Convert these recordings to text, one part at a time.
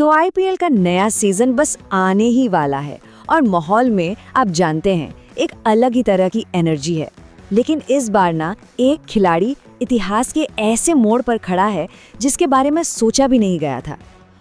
तो आईपीएल का नया सीजन बस आने ही वाला है और माहौल में आप जानते हैं एक अलग ही तरह की एनर्जी है। लेकिन इस बार ना एक खिलाड़ी इतिहास के ऐसे मोड़ पर खड़ा है जिसके बारे में सोचा भी नहीं गया था।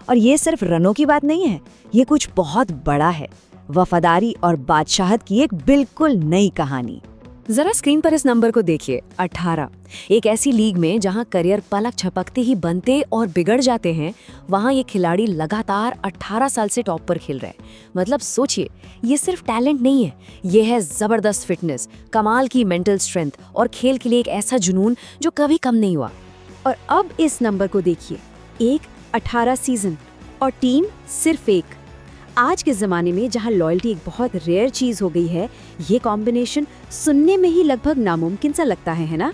और ये सिर्फ रनों की बात नहीं है, ये कुछ बहुत बड़ा है। वफादारी और बादशाहत की एक बिल्कुल नई कहानी। जरा स्क्रीन पर इस नंबर को देखिए, 18। एक ऐसी लीग में जहां करियर पलक झपकते ही बनते और बिगड़ जाते हैं, वहां ये खिलाड़ी लगातार 18 साल से टॉप पर खेल रहे हैं। मतलब सोचिए, ये सिर्फ टैलेंट नहीं है, ये है जबरदस्त फिटनेस, कमाल की मेंटल स्ट्रेंथ और खेल के लिए एक ऐसा जुनून जो कभी कम नहीं हुआ। और अब इस नंबर को देखिए, एक 18 सीजन और टीम सिर्फ एक। आज के ज़माने में जहां लॉयल्टी एक बहुत रेयर चीज़ हो गई है, ये कॉम्बिनेशन सुनने में ही लगभग नामुमकिन सा लगता है ना?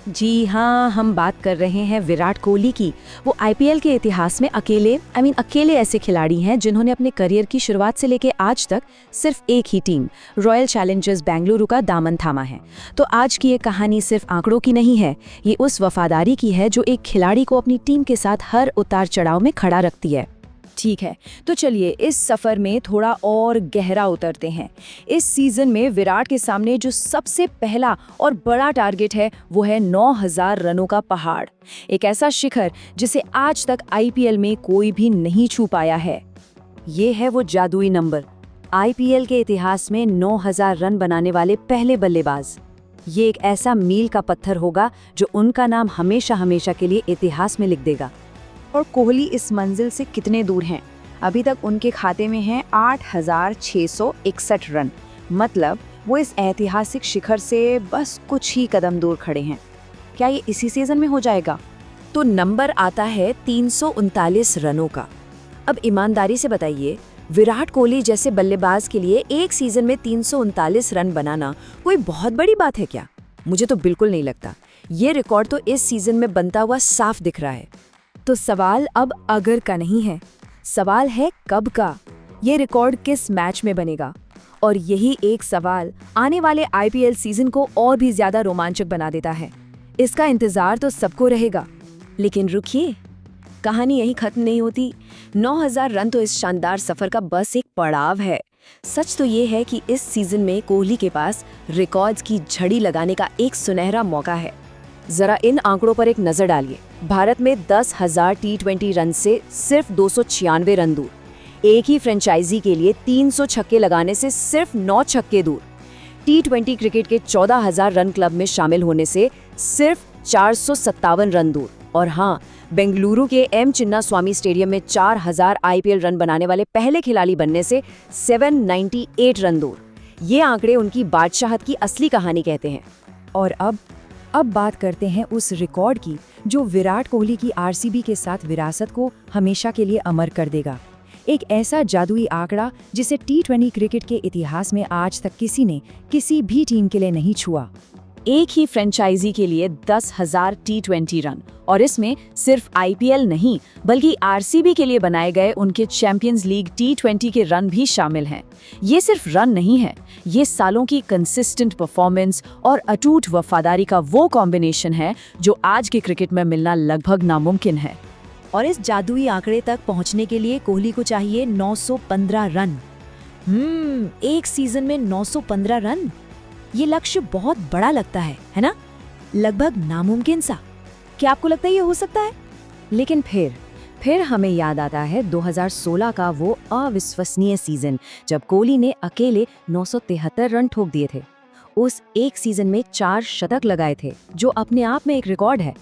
जी हाँ, हम बात कर रहे हैं विराट कोहली की। वो आईपीएल के इतिहास में अकेले ऐसे खिलाड़ी हैं जिन्होंने अपने करियर की शुरुआत से लेकर आज तक सिर्फ एक ही टीम रॉयल चैलेंजर्स बेंगलुरु का दामन थामा है। तो आज की ये कहानी सिर्फ आंकड़ों की नहीं है, ये उस वफादारी की है जो एक खिलाड़ी को अपनी टीम के साथ हर उतार चढ़ाव में खड़ा रखती है। ठीक है, तो चलिए इस सफर में थोड़ा और गहरा उतरते हैं। इस सीजन में विराट के सामने जो सबसे पहला और बड़ा टारगेट है वो है 9000 रनों का पहाड़। एक ऐसा शिखर जिसे आज तक आईपीएल में कोई भी नहीं छू पाया है। ये है वो जादुई नंबर, आईपीएल के इतिहास में 9000 रन बनाने वाले पहले बल्लेबाज। ये एक ऐसा मील का पत्थर होगा जो उनका नाम हमेशा हमेशा के लिए इतिहास में लिख देगा। और कोहली इस मंजिल से कितने दूर हैं? अभी तक उनके खाते में हैं 8661 रन। मतलब वो इस ऐतिहासिक शिखर से बस कुछ ही कदम दूर खड़े हैं। क्या ये इसी सीजन में हो जाएगा? तो नंबर आता है 339 रनों का। अब ईमानदारी से बताइए, विराट कोहली जैसे बल्लेबाज के लिए एक सीजन में 339 रन बनाना कोई बहुत बड़ी बात है क्या? मुझे तो बिल्कुल नहीं लगता। ये रिकॉर्ड तो इस सीजन में बनता हुआ साफ दिख रहा है। तो सवाल अब अगर का नहीं है, सवाल है कब का। ये रिकॉर्ड किस मैच में बनेगा? और यही एक सवाल आने वाले आईपीएल सीजन को और भी ज्यादा रोमांचक बना देता है। इसका इंतजार तो सबको रहेगा। लेकिन रुकिए, कहानी यहीं खत्म नहीं होती। 9000 रन तो इस शानदार सफर का बस एक पड़ाव है। सच तो ये है कि इस सीजन में कोहली के पास रिकॉर्ड्स की झड़ी लगाने का एक सुनहरा मौका है। जरा इन आंकड़ों पर एक नजर डालिए। भारत में 10,000 टी20 रन से सिर्फ 296 रन दूर, एक ही फ्रेंचाइजी के लिए 300 छक्के लगाने से सिर्फ 9 छक्के दूर, टी20 क्रिकेट के 14,000 रन क्लब में शामिल होने से सिर्फ 457 रन दूर, और हाँ, बेंगलुरु के एम चिन्नास्वामी स्टेडियम में 4000 आईपीएल रन बनाने वाले पहले खिलाड़ी बनने से 798 रन दूर। ये आंकड़े उनकी बादशाहत की असली कहानी कहते हैं। और अब बात करते हैं उस रिकॉर्ड की जो विराट कोहली की आरसीबी के साथ विरासत को हमेशा के लिए अमर कर देगा। एक ऐसा जादुई आंकड़ा जिसे टी20 क्रिकेट के इतिहास में आज तक किसी ने किसी भी टीम के लिए नहीं छुआ। एक ही फ्रेंचाइजी के लिए 10,000 टी20 रन, और इसमें सिर्फ आईपीएल नहीं बल्कि आरसीबी के लिए बनाए गए उनके चैंपियंस लीग टी20 के रन भी शामिल हैं। ये सिर्फ रन नहीं है, ये सालों की कंसिस्टेंट परफॉर्मेंस और अटूट वफादारी का वो कॉम्बिनेशन है जो आज के क्रिकेट में मिलना लगभग नामुमकिन है। और इस जादुई आंकड़े तक पहुंचने के लिए कोहली को चाहिए 915 रन। एक सीजन में 915 रन, ये लक्ष्य बहुत बड़ा लगता है ना? लगभग नामुमकिन सा। क्या आपको लगता है ये हो सकता है? लेकिन फिर हमें याद आता है 2016 का वो अविश्वसनीय सीजन जब कोहली ने अकेले 973 रन ठोक दिए थे। उस एक सीजन में 4 शतक लगाए थे, जो अपने आप में एक रिकॉर्ड है।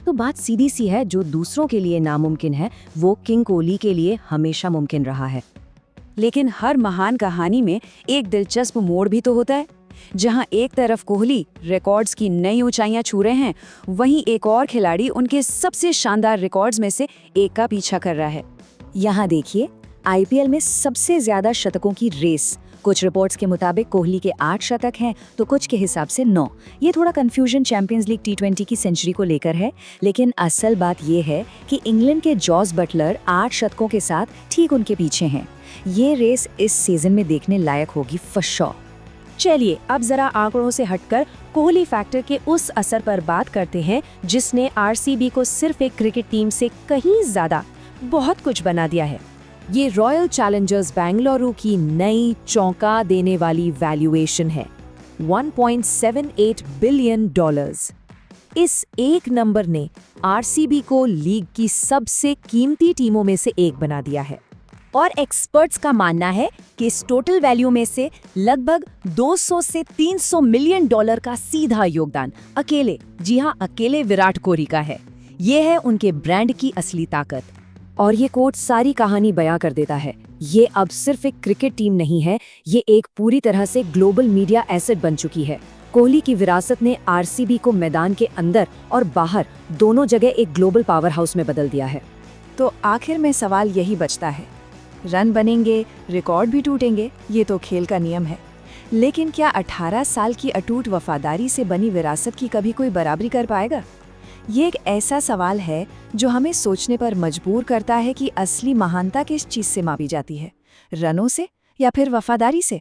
तो बात सीधी सी है, जो दूसरों के लिए नामुमकिन है वो किंग कोहली के लिए हमेशा मुमकिन रहा है। लेकिन हर महान कहानी में एक दिलचस्प मोड़ भी तो होता है। जहां एक तरफ कोहली रिकॉर्ड्स की नई ऊंचाइयां छू रहे हैं, वहीं एक और खिलाड़ी उनके सबसे शानदार रिकॉर्ड्स में से एक का पीछा कर रहा है। यहाँ देखिए, आईपीएल में सबसे ज्यादा शतकों की रेस। कुछ रिपोर्ट्स के मुताबिक कोहली के 8 शतक हैं, तो कुछ के हिसाब से 9। ये थोड़ा कंफ्यूजन चैंपियंस लीग टी20 की सेंचुरी को लेकर है, लेकिन असल बात ये है कि इंग्लैंड के जॉस बटलर 8 शतकों के साथ ठीक उनके पीछे हैं। ये रेस इस सीजन में देखने लायक होगी फॉर श्योर। चलिए अब जरा आंकड़ों से हटकर कोहली फैक्टर के उस असर पर बात करते हैं जिसने आरसीबी को सिर्फ एक क्रिकेट टीम से कहीं ज्यादा बहुत कुछ बना दिया है। ये रॉयल चैलेंजर्स बेंगलुरु की नई चौंका देने वाली वैल्यूएशन है, $1.78 बिलियन। इस एक नंबर ने आरसीबी को लीग की सबसे कीमती टीमों में से एक बना दिया है। और एक्सपर्ट्स का मानना है कि इस टोटल वैल्यू में से लगभग 200 से 300 मिलियन डॉलर का सीधा योगदान अकेले, जी हाँ, अकेले विराट कोहली का है। ये है उनके ब्रांड की असली ताकत। और ये कोट सारी कहानी बयां कर देता है। ये अब सिर्फ एक क्रिकेट टीम नहीं है, ये एक पूरी तरह से ग्लोबल मीडिया एसेट बन चुकी है। कोहली की विरासत ने आरसीबी को मैदान के अंदर और बाहर दोनों जगह एक ग्लोबल पावर हाउस में बदल दिया है। तो आखिर में सवाल यही बचता है, रन बनेंगे, रिकॉर्ड भी टूटेंगे, ये तो खेल का नियम है। लेकिन क्या 18 साल की अटूट वफादारी से बनी विरासत की कभी कोई बराबरी कर पाएगा? ये एक ऐसा सवाल है जो हमें सोचने पर मजबूर करता है कि असली महानता किस चीज से मापी जाती है, रनों से या फिर वफादारी से?